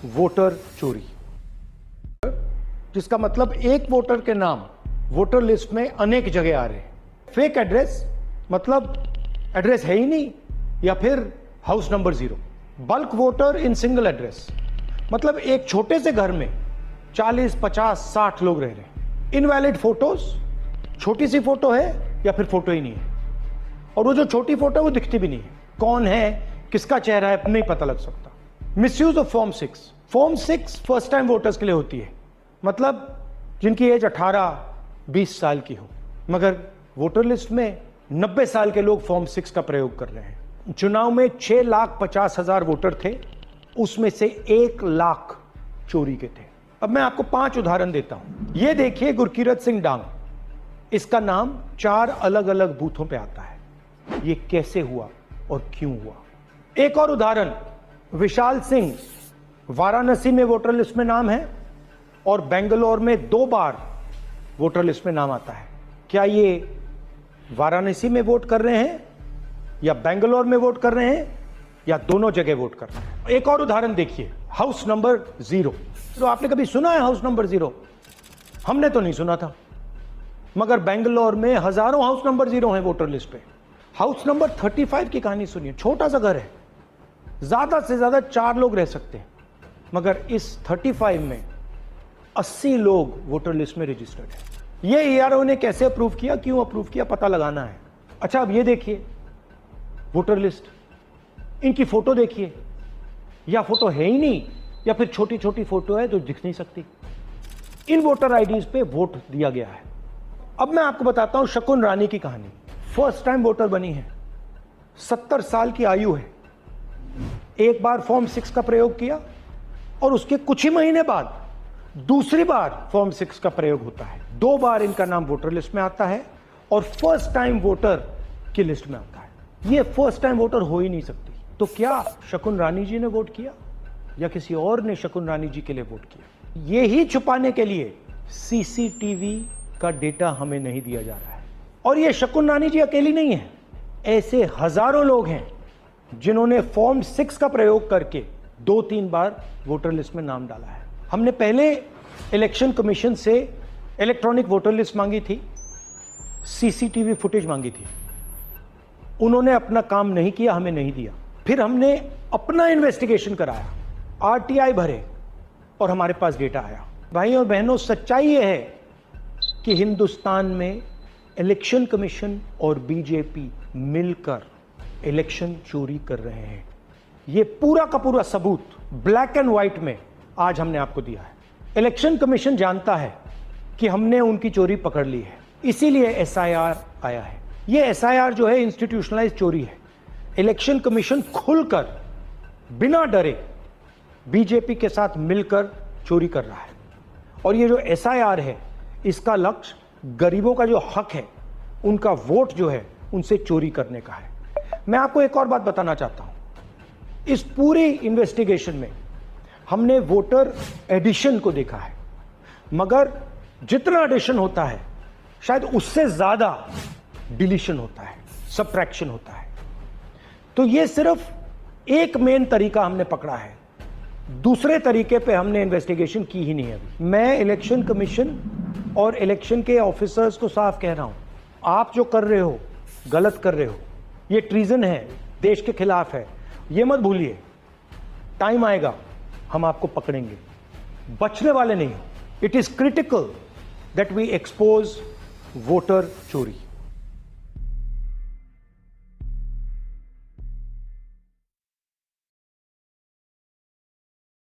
Voter चोरी, जिसका मतलब एक वोटर के नाम वोटर लिस्ट में अनेक जगह आ रहे हैं। फेक एड्रेस मतलब एड्रेस है ही नहीं, या फिर house number 0। Bulk voter in single address मतलब एक छोटे से घर में 40, 50, 60 लोग रह रहे हैं। इनवैलिड फोटोज, छोटी सी फोटो है या फिर फोटो ही नहीं है, और वो जो छोटी फोटो है वो दिखती भी नहीं है। कौन है, किसका चेहरा है, नहीं पता लग सकता। Misuse of form 6। Form 6 first time voters के लिए होती है, मतलब जिनकी एज 18-20 साल की हो, मगर वोटर लिस्ट में 90 साल के लोग फॉर्म 6 का प्रयोग कर रहे हैं। चुनाव में 6,50,000 वोटर थे, उसमें से 1 लाख चोरी के थे। अब मैं आपको 5 उदाहरण देता हूं। यह देखिए गुरकीरत सिंह डांग, इसका नाम 4 अलग अलग बूथों पे आता है। यह कैसे हुआ और क्यों हुआ? एक और उदाहरण, विशाल सिंह, वाराणसी में वोटर लिस्ट में नाम है और बेंगलोर में 2 बार वोटर लिस्ट में नाम आता है। क्या ये वाराणसी में वोट कर रहे हैं या बेंगलोर में वोट कर रहे हैं या दोनों जगह वोट कर रहे हैं? एक और उदाहरण देखिए, हाउस नंबर 0। तो आपने कभी सुना है हाउस नंबर 0? हमने तो नहीं सुना था, मगर बेंगलोर में हजारों हाउस नंबर 0 हैं वोटर लिस्ट पे। हाउस नंबर 35 की कहानी सुनिए। छोटा सा घर है, ज्यादा से ज्यादा 4 लोग रह सकते हैं, मगर इस 35 में 80 लोग वोटर लिस्ट में रजिस्टर्ड है। ये ईआरओ ने कैसे अप्रूव किया, क्यों अप्रूव किया, पता लगाना है। अच्छा, अब ये देखिए वोटर लिस्ट, इनकी फोटो देखिए, या फोटो है ही नहीं या फिर छोटी छोटी फोटो है जो दिख नहीं सकती। इन वोटर आईडीज पे वोट दिया गया है। अब मैं आपको बताता हूं शकुन रानी की कहानी। फर्स्ट टाइम वोटर बनी है, 70 साल की आयु है। एक बार फॉर्म 6 का प्रयोग किया और उसके कुछ ही महीने बाद दूसरी बार फॉर्म 6 का प्रयोग होता है। 2 बार इनका नाम वोटर लिस्ट में आता है और फर्स्ट टाइम वोटर की लिस्ट में आता है। ये फर्स्ट टाइम वोटर हो ही नहीं सकती। तो क्या शकुन रानी जी ने वोट किया या किसी और ने शकुन रानी जी के लिए वोट किया? ये ही छुपाने के लिए सीसीटीवी का डेटा हमें नहीं दिया जा रहा है। और ये शकुन रानी जी अकेली नहीं है, ऐसे हजारों लोग हैं जिन्होंने फॉर्म 6 का प्रयोग करके 2-3 बार वोटर लिस्ट में नाम डाला है। हमने पहले इलेक्शन कमीशन से इलेक्ट्रॉनिक वोटर लिस्ट मांगी थी, सीसीटीवी फुटेज मांगी थी। उन्होंने अपना काम नहीं किया, हमें नहीं दिया। फिर हमने अपना इन्वेस्टिगेशन कराया, आरटीआई भरे और हमारे पास डेटा आया। भाई और बहनों, सच्चाई यह है कि हिंदुस्तान में इलेक्शन कमीशन और बीजेपी मिलकर इलेक्शन चोरी कर रहे हैं। यह पूरा का पूरा सबूत ब्लैक एंड व्हाइट में आज हमने आपको दिया है। इलेक्शन कमीशन जानता है कि हमने उनकी चोरी पकड़ ली है, इसीलिए एसआईआर आया है। यह एसआईआर जो है इंस्टीट्यूशनलाइज चोरी है। इलेक्शन कमीशन खुलकर बिना डरे बीजेपी के साथ मिलकर चोरी कर रहा है। और ये जो एसआईआर है, इसका लक्ष्य गरीबों का जो हक है, उनका वोट जो है, उनसे चोरी करने का है। मैं आपको एक और बात बताना चाहता हूं। इस पूरी इन्वेस्टिगेशन में हमने वोटर एडिशन को देखा है, मगर जितना एडिशन होता है शायद उससे ज्यादा डिलीशन होता है, सबट्रैक्शन होता है। तो ये सिर्फ एक मेन तरीका हमने पकड़ा है, दूसरे तरीके पे हमने इन्वेस्टिगेशन की ही नहीं है अभी। मैं इलेक्शन कमीशन और इलेक्शन के ऑफिसर्स को साफ कह रहा हूं, आप जो कर रहे हो गलत कर रहे हो, ये ट्रीजन है, देश के खिलाफ है। ये मत भूलिए, टाइम आएगा हम आपको पकड़ेंगे, बचने वाले नहीं। It is critical that we expose voter चोरी।